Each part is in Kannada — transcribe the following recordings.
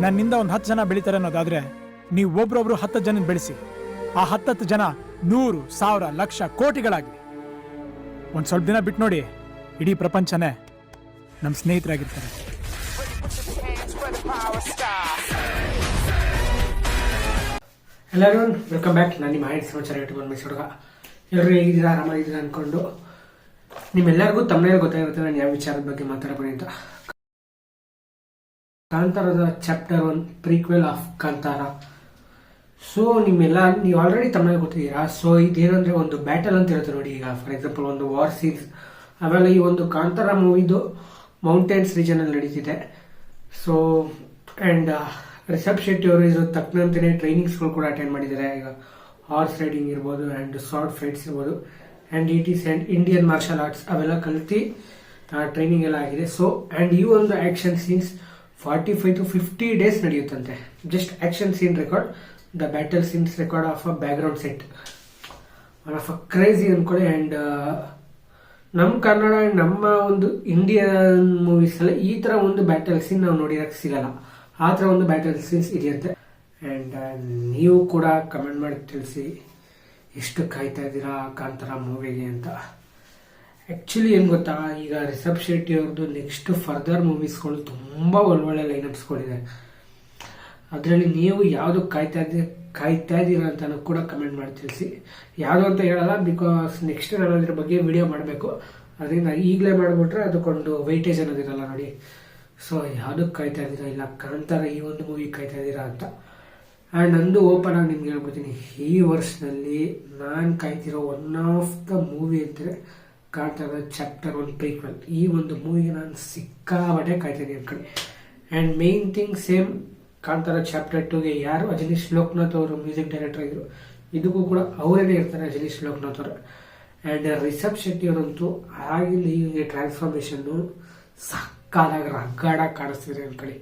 ನನ್ನಿಂದ ಒಂದು 10 ಜನ ಬೆಳಿತಾರೆ ಅನ್ನೋದಾದ್ರೆ ನೀವು ಒಬ್ರೊಬ್ರು 10 ಜನ ಬೆಳೆಸಿ. ಆ 10 ಜನ 100, 1000, ಲಕ್ಷ, ಕೋಟಿಗಳಾಗಿ ಒಂದು ಸ್ವಲ್ಪ ದಿನ ಬಿಟ್ಟು ನೋಡಿ, ಇಡೀ ಪ್ರಪಂಚನೇ ನಮ್ಮ ಸ್ನೇಹಿತರಾಗಿರ್ತಾರೆ. ಎಲ್ಲರೂ ವೆಲ್ಕಮ್ ಬ್ಯಾಕ್. ನಾನು ನಿಮ್ಮ ಮಾಹಿತಿ ಸಮಾಚಾರ ಇಟ್ಕೊಂಡು ಮೈಸೂರ್ಗ ಎಲ್ಲರೂ ಹೇಗಿದ್ದೀರಾ, ಆರಾಮಾಗಿದ್ದೀರಾ ಅಂದ್ಕೊಂಡು ನಿಮ್ಮೆಲ್ಲರಿಗೂ ತಮ್ಮನೇ ಗೊತ್ತಾಗಿರುತ್ತೆ ನಾನು ಯಾವ ವಿಚಾರದ ಬಗ್ಗೆ ಮಾತಾಡಬಹುದು ಅಂತ. ಕಾಂತಾರದ chapter 1 prequel of Kantara. So ನೀವು ಆಲ್ರೆಡಿ ತಮ್ಮನೇ ಗೊತ್ತಿದ್ದೀರಾ. ಸೊ ಇದೇನಂದ್ರೆ ಒಂದು ಬ್ಯಾಟಲ್ ಅಂತ ಇರುತ್ತೆ ನೋಡಿ. ಈಗ ಫಾರ್ ಎಕ್ಸಾಂಪಲ್ ಒಂದು ವಾರ್ ಸೀನ್ಸ್, ಆಮೇಲೆ ಈ ಒಂದು ಕಾಂತಾರ ಮೂವಿದು ಮೌಂಟೇನ್ಸ್ ರೀಜನ್ ಅಲ್ಲಿ ನಡೀತಿದೆ. ಸೊ ಅಂಡ್ ರಿಷಬ್ ಶೆಟ್ಟಿ ಅವರು ಇದ್ರ ತಕ್ಕಂತೆ ಟ್ರೈನಿಂಗ್ಸ್ಗಳು ಕೂಡ ಅಟೆಂಡ್ ಮಾಡಿದ್ದಾರೆ. ಈಗ ಹಾರ್ಸ್ ರೈಡಿಂಗ್ ಇರ್ಬೋದು ಅಂಡ್ ಶಾರ್ಟ್ ಫೈಟ್ಸ್ ಇರ್ಬೋದು ಅಂಡ್ ಇಟಿಸ್ ಅಂಡ್ ಇಂಡಿಯನ್ ಮಾರ್ಷಲ್ ಆರ್ಟ್ಸ್ ಅವೆಲ್ಲ ಕಲ್ತಿ ಟ್ರೈನಿಂಗ್ ಎಲ್ಲ ಆಗಿದೆ. ಸೊ ಅಂಡ್ ಈ ಒಂದು ಆಕ್ಷನ್ ಸೀನ್ಸ್ 45 to 50 ಡೇಸ್ ನಡೆಯುತ್ತಂತೆ. Just action scene record, the battle scenes record of a background set, one of a crazy ಅನ್ಕೊಳ್ಳಿ. ಅಂಡ್ ನಮ್ಮ ಕನ್ನಡ ನಮ್ಮ ಒಂದು ಇಂಡಿಯನ್ ಮೂವೀಸ್ ಅಲ್ಲಿ ಈ ತರ ಒಂದು ಬ್ಯಾಟಲ್ ಸೀನ್ ನಾವು ನೋಡಿರಕ್ಕೆ ಸಿಗಲ್ಲ. ಆ ತರ ಒಂದು ಬ್ಯಾಟಲ್ ಸೀನ್ಸ್ ಇದೆಯಂತೆ. ಅಂಡ್ ನೀವು ಕೂಡ ಕಮೆಂಟ್ ಮಾಡಿ ತಿಳಿಸಿ ಎಷ್ಟು ಕಾಯ್ತಾ ಇದ್ದೀರಾ ಕಾಂತಾರ ಮೂವಿಗೆ ಅಂತ. ಆಕ್ಚುಲಿ ಏನ್ ಗೊತ್ತಾ, ಈಗ ರಿಷಬ್ ಶೆಟ್ಟಿ ಅವ್ರದ್ದು ನೆಕ್ಸ್ಟ್ ಫರ್ದರ್ ಮೂವೀಸ್ಗಳು ತುಂಬಾ ಒಳ್ಳೊಳ್ಳೆ ಲೈನಪ್ಸ್ಗಳಿದೆ. ಅದರಲ್ಲಿ ನೀವು ಯಾವ್ದು ಕಾಯ್ತಾ ಇದ್ದೀರಾ ಅಂತ ಕೂಡ ಕಮೆಂಟ್ ಮಾಡಿ ತಿಳಿಸಿ. ಯಾವುದು ಅಂತ ಹೇಳಲ್ಲ, ಬಿಕಾಸ್ ನೆಕ್ಸ್ಟ್ ನಾನು ಅದ್ರ ಬಗ್ಗೆ ವಿಡಿಯೋ ಮಾಡಬೇಕು. ಅದರಿಂದ ಈಗಲೇ ಮಾಡಿಬಿಟ್ರೆ ಅದಕ್ಕೊಂದು ವೈಟೇಜ್ ಅನ್ನೋದಿರಲ್ಲ ನೋಡಿ. ಸೊ ಯಾವುದಕ್ಕೆ ಕಾಯ್ತಾ ಇದ್ದೀರಾ, ಇಲ್ಲ ಕಾಂತಾರ ಈ ಒಂದು ಮೂವಿ ಕಾಯ್ತಾ ಇದ್ದೀರಾ ಅಂತ. ಆ್ಯಂಡ್ ನಂದು ಓಪನ್ ಆಗಿ ನಿಮ್ಗೆ ಹೇಳ್ಕೊತೀನಿ, ಈ ವರ್ಷದಲ್ಲಿ ನಾನು ಕಾಯ್ತಿರೋ ಒನ್ ಆಫ್ ದ ಮೂವಿ ಅಂದರೆ ಕಾಂತಾರ ಚಾಪ್ಟರ್ 1 ಪ್ರೀಕ್ವೆಲ್. ಈ ಒಂದು ಮೂವಿಗೆ ನಾನು ಸಿಕ್ಕಾಬಟ್ಟೆ ಕಾಯ್ತೀನಿ ಅನ್ಕೊಳ್ಳಿ. And main thing same Kantara chapter 2ಗೆ ಯಾರು ಅಜನೀಶ್ ಲೋಕನಾಥ್ ಅವರು ಮ್ಯೂಸಿಕ್ ಡೈರೆಕ್ಟರ್ ಆಗಿದ್ರು, ಇದಕ್ಕೂ ಕೂಡ ಅವರೇನೇ ಇರ್ತಾರೆ, ಅಜನೀಶ್ ಲೋಕನಾಥ್ ಅವರು. ಆ್ಯಂಡ್ ರಿಷಬ್ ಶೆಟ್ಟಿ ಅವರಂತೂ ಆಗಿನ ಹೀಗೆ ಟ್ರಾನ್ಸ್ಫಾರ್ಮೇಶನ್ನು ಸಕ್ಕಾದಾಗ ರಗ್ಗಾಡಾಗಿ ಕಾಣಿಸ್ತಿದೆ ಅನ್ಕೊಳ್ಳಿ.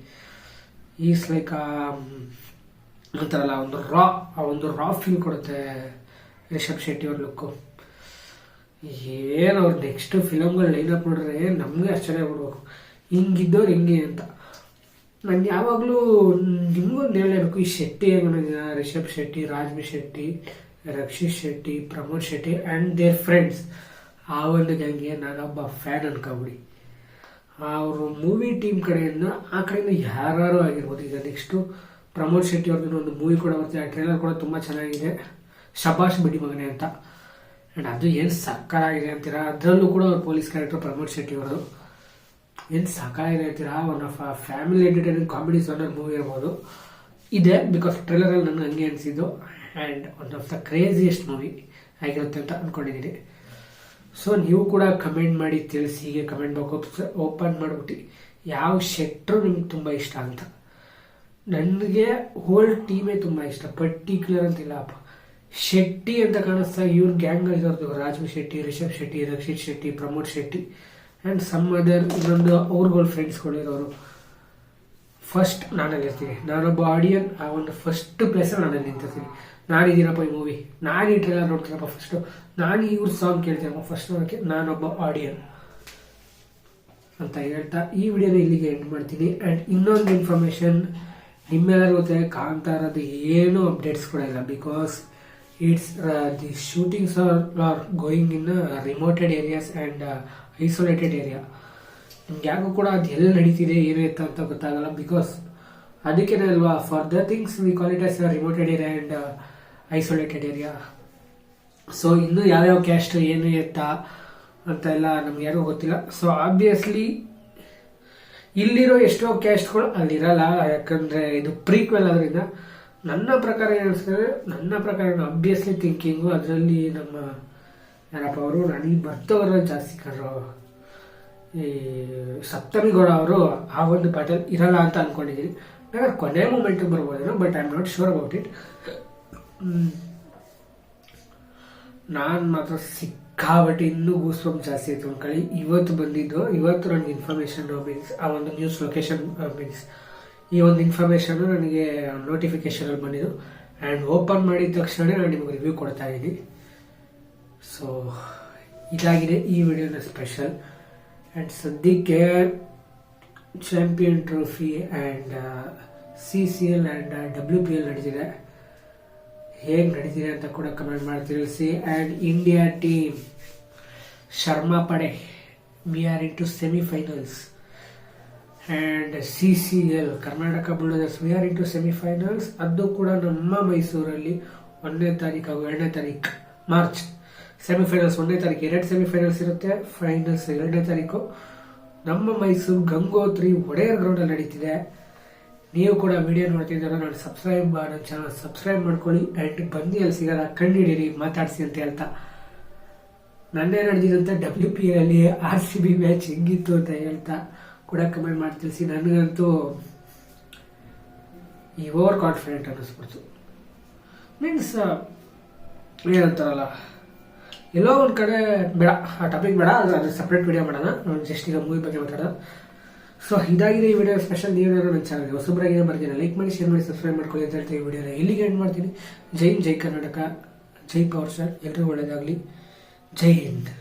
ಈಸ್ ಲೈಕ್ ಅಂತಾರಲ್ಲ ಒಂದು ರಾ ಫೀಲ್ ಕೊಡುತ್ತೆ ರಿಷಬ್ ಶೆಟ್ಟಿ ಅವ್ರ ಲುಕ್ಕು. ಏನು ಅವ್ರು ನೆಕ್ಸ್ಟ್ ಫಿಲಮ್ಗಳು ಲೈನಪ್ ನೋಡ್ರೆ ನಮಗೆ ಆಶ್ಚರ್ಯ ಬಿಡ್ಬೇಕು, ಹಿಂಗಿದ್ದವ್ರು ಹೆಂಗೆ ಅಂತ. ನಾನು ಯಾವಾಗಲೂ ನಿಮ್ಗೊಂದು ಹೇಳಬೇಕು, ಈ ಶೆಟ್ಟಿ ಹೆಂಗ ರಿಷಬ್ ಶೆಟ್ಟಿ, ರಾಜ್ಮಿ Shetty, Rakshit Shetty, Pramod Shetty and their friends, ಆ ಒಂದು ಗ್ಯಾಂಗ್ಗೆ ನಾನೊಬ್ಬ ಫ್ಯಾನ್ ಅನ್ಕೊಬಿಡಿ. ಅವರು ಮೂವಿ ಟೀಮ್ ಕಡೆಯಿಂದ ಆ ಕಡೆಯಿಂದ ಯಾರು ಆಗಿರ್ಬೋದು. ಈಗ ನೆಕ್ಸ್ಟು ಪ್ರಮೋದ್ ಶೆಟ್ಟಿ ಅವ್ರದ್ದು ಒಂದು ಮೂವಿ ಕೂಡ ಬರ್ತಿದೆ, ಆ ಟ್ರೇಲರ್ ಕೂಡ ತುಂಬ ಚೆನ್ನಾಗಿದೆ, ಶಬಾಷ್ ಬಿಡಿ ಮಗನೆ ಅಂತ. ಆ್ಯಂಡ್ ಅದು ಏನು ಸಕ್ಕರಾಗಿದೆ ಅಂತೀರಾ, ಅದರಲ್ಲೂ ಕೂಡ ಅವ್ರ ಪೊಲೀಸ್ ಕ್ಯಾರೆಕ್ಟರ್ ಪ್ರಮೋದ್ ಶೆಟ್ಟಿ ಅವರು ಏನು ಸಕ್ಕರಾಗಿದೆ ಅಂತೀರಾ. One of a family entertaining comedy ಸಾನರ್ ಮೂವಿ ಇರ್ಬೋದು ಇದೆ, ಬಿಕಾಸ್ ಟ್ರೇಲರಲ್ಲಿ ನನಗೆ ಹಂಗೆ ಅನಿಸಿದ್ದು. And one of the craziest movie ಆಗಿರುತ್ತೆ ಅಂತ ಅಂದ್ಕೊಂಡಿದ್ದೀನಿ. ಸೊ ನೀವು ಕೂಡ ಕಮೆಂಟ್ ಮಾಡಿ ತಿಳಿಸಿ, ಹೀಗೆ ಕಮೆಂಟ್ ಬಾಕ್ಸ್ ಓಪನ್ ಮಾಡಿಬಿಟ್ಟು ಯಾವ ಶೆಟ್ರು ನಿಮ್ಗೆ ತುಂಬ ಇಷ್ಟ ಅಂತ. ನನಗೆ ಹೋಲ್ ಟೀಮೇ ತುಂಬ ಇಷ್ಟ, ಪರ್ಟಿಕ್ಯುಲರ್ ಅಂತಿಲ್ಲ. ಶೆಟ್ಟಿ ಅಂತ ಕಾಣಿಸ್ತಾ ಇವ್ರ ಗ್ಯಾಂಗ್ ಇರೋದು ರಾಜ್ಮಿ Shetty, Rishab Shetty, Rakshit Shetty, Pramod Shetty and some other ಇನ್ನೊಂದು ಅವ್ರಗಳ ಫ್ರೆಂಡ್ಸ್ಗಳು ಇರೋರು. ಫಸ್ಟ್ ನಾನಲ್ಲಿ ಇರ್ತೀನಿ, ನಾನೊಬ್ಬ ಆಡಿಯನ್. ಆ ಒಂದು ಫಸ್ಟ್ ಪ್ಲೇಸಲ್ಲಿ ನಾನಲ್ಲಿ ನಿಂತಿರ್ತೀನಿ. ನಾನಿದ್ದೀನಪ್ಪ ಈ ಮೂವಿ, ನಾನು ಈ ಟ್ರೇಲರ್ ನೋಡ್ತೀನಪ್ಪ ಫಸ್ಟು, ನಾನು ಇವ್ರ ಸಾಂಗ್ ಕೇಳ್ತೀನಪ್ಪ ಫಸ್ಟ್ ನೋಡೋಕ್ಕೆ, ನಾನೊಬ್ಬ ಆಡಿಯನ್ ಅಂತ ಹೇಳ್ತಾ ಈ ವಿಡಿಯೋನ ಇಲ್ಲಿಗೆ ಎಂಡ್ ಮಾಡ್ತೀನಿ. ಆ್ಯಂಡ್ ಇನ್ನೊಂದು ಇನ್ಫಾರ್ಮೇಶನ್ ನಿಮ್ಮೆಲ್ಲರಿಗೂ ಗೊತ್ತಿದೆ, ಕಾಂತಾರದ್ದು ಏನೂ ಅಪ್ಡೇಟ್ಸ್ ಕೂಡ ಇಲ್ಲ. Because it's the shootings are going in remoted areas and isolated area. ನಿಮ್ಗೆ ಯಾಕೂ ಕೂಡ ಅದು ಎಲ್ಲಿ ನಡೀತಿದೆ ಏನಾಯ್ತು ಅಂತ ಗೊತ್ತಾಗಲ್ಲ. ಬಿಕಾಸ್ ಅದಕ್ಕೇನೆ ಅಲ್ವಾ, for the things we call it as remoted area and isolated area. So ಇನ್ನೂ ಯಾವ್ಯಾವ ಕ್ಯಾಸ್ಟ್ ಏನು ಎತ್ತಾ ಅಂತ ಎಲ್ಲ ನಮ್ಗೆ ಯಾರಿಗೂ ಗೊತ್ತಿಲ್ಲ. ಸೊ ಆಬ್ವಿಯಸ್ಲಿ ಇಲ್ಲಿರೋ ಎಷ್ಟೋ ಕ್ಯಾಸ್ಟ್ಗಳು ಅಲ್ಲಿರಲ್ಲ, ಯಾಕಂದರೆ ಇದು ಪ್ರೀಕ್ವೆಲ್ ಆದ್ರಿಂದ. ನನ್ನ ಪ್ರಕಾರ ಏನಿಸ್ತದೆ, ನನ್ನ ಪ್ರಕಾರ ಆಬ್ವಿಯಸ್ಲಿ ಥಿಂಕಿಂಗು ಅದರಲ್ಲಿ ನಮ್ಮ ಯಾರಪ್ಪ ಅವರು ನನಗೆ ಬರ್ತವರ ಜಾಸ್ತಿ ಕರೋ ಈ ಸಪ್ತಮಿ ಗೌಡ ಅವರು ಆ ಒಂದು ಪಾಠಲ್ ಇರಲ್ಲ ಅಂತ ಅಂದ್ಕೊಂಡಿದ್ದೀನಿ. ನನಗೆ ಕೊನೆ ಮೂಮೆಂಟಿಗೆ ಬರ್ಬೋದೇನೋ, but I am not sure about it. ನಾನು ಮಾತ್ರ ಸಿಕ್ಕಾಬಟ್ಟೆ ಇನ್ನೂ ಗೂಸ್ಬಂಪ್ ಜಾಸ್ತಿ ಆಯ್ತು ಅಂದ್ಕೊಳ್ಳಿ. ಇವತ್ತು ನನಗೆ ಇನ್ಫಾರ್ಮೇಶನ್ ಮೀನ್ಸ್ ಆ ಒಂದು ನ್ಯೂಸ್ ಲೊಕೇಶನ್ ಮೀನ್ಸ್ ಈ ಒಂದು ಇನ್ಫಾರ್ಮೇಶನ್ ನನಗೆ ನೋಟಿಫಿಕೇಶನಲ್ಲಿ ಬಂದಿದ್ದು. ಆ್ಯಂಡ್ ಓಪನ್ ಮಾಡಿದ ತಕ್ಷಣ ನಾನು ನಿಮಗೆ ರಿವ್ಯೂ ಕೊಡ್ತಾ ಇದ್ದೀನಿ. ಸೊ ಇದಾಗಿದೆ ಈ ವಿಡಿಯೋನ ಸ್ಪೆಷಲ್. ಆ್ಯಂಡ್ ಸದ್ಯಕ್ಕೆ champion trophy and CCL and WPL ನಡೀತಿದೆ. ಹೇಗೆ ನಡೀತಿದೆ ಅಂತ ಕೂಡ ಕಮೆಂಟ್ ಮಾಡಿ ತಿಳಿಸಿ. ಆ್ಯಂಡ್ ಇಂಡಿಯಾ ಟೀಮ್ ಶರ್ಮಾ ಪಡೆ we are into semifinals. And CCL Karnataka bulldozers we are into semifinals. ಅದು ಕೂಡ ನಮ್ಮ ಮೈಸೂರಲ್ಲಿ 1ನೇ ತಾರೀಕು ಹಾಗೂ 2ನೇ ತಾರೀಕು ಮಾರ್ಚ್. ಸೆಮಿಫೈನಲ್ಸ್ 1ನೇ ತಾರೀಕು, 2 ಸೆಮಿಫೈನಲ್ಸ್ ಇರುತ್ತೆ, ಫೈನಲ್ಸ್ 2ನೇ ತಾರೀಕು. ನಮ್ಮ ಮೈಸೂರು ಗಂಗೋತ್ರಿ ಒಡೆಯರ್ ಗ್ರೌಂಡಲ್ಲಿ ನಡೀತಿದೆ. ನೀವು ಕೂಡ ವಿಡಿಯೋ ನೋಡ್ತಿದ್ದೀರ, ನಾನು ನನ್ನ ಚಾನಲ್ ಸಬ್ಸ್ಕ್ರೈಬ್ ಮಾಡ್ಕೊಳ್ಳಿ. ಆ್ಯಂಡ್ ಬಂದು ಅಲ್ಲಿ ಸಿಗಲ್ಲ ಕಂಡಿಡೀರಿ ಮಾತಾಡಿಸಿ ಅಂತ ಹೇಳ್ತಾ, ನನ್ನೇ ನಡೆದಿದಂಥ WPL ಅಲ್ಲಿ RCB ಮ್ಯಾಚ್ ಹೆಂಗಿತ್ತು ಅಂತ ಹೇಳ್ತಾ ಕೂಡ ಕಮೆಂಟ್ ಮಾಡಿ ತಿಳಿಸಿ. ನನಗಂತೂ ಈ ಓವರ್ ಕಾನ್ಫಿಡೆಂಟ್ ಅನ್ನಿಸ್ಬಿಡ್ತು. ಮೀನ್ಸ್ ಏನಂತಾರಲ್ಲ, ಎಲ್ಲೋ ಒಂದು ಕಡೆ ಬೇಡ, ಆ ಟಾಪಿಕ್ ಬೇಡ, ಅದು ಸಪ್ರೇಟ್ ವಿಡಿಯೋ ಮಾಡೋಣ. ನಾನು ಜಸ್ಟ್ ಈಗ ಮೂವಿ ಬಗ್ಗೆ ಮಾತಾಡೋಣ. ಸೊ ಇದಾಗಿದೆ ಈ ವಿಡಿಯೋ ಸ್ಪೆಷಲ್. ನೀವೇನಾದ್ರು ನನ್ನ ಚಾನಲ್ಗೆ ಹೊಸಬ್ರಾಗಿದೆ ಬರ್ತೀನಿ, ಲೈಕ್ ಮಾಡಿ, ಶೇರ್ ಮಾಡಿ, ಸಬ್ಸ್ಕ್ರೈಬ್ ಮಾಡ್ಕೊಳ್ಳಿ ಅಂತ ಹೇಳ್ತೀವಿ. ಈ ವಿಡಿಯೋನ ಇಲ್ಲಿಗೆ ಎಂಡ್ ಮಾಡ್ತೀನಿ. ಜೈ ಹಿಂದ್, ಜೈ ಕರ್ನಾಟಕ, ಜೈ ಪವರ್ ಸ್ಟಾರ್. ಎಲ್ಲರಿಗೂ ಒಳ್ಳೇದಾಗಲಿ. ಜೈ ಹಿಂದ್.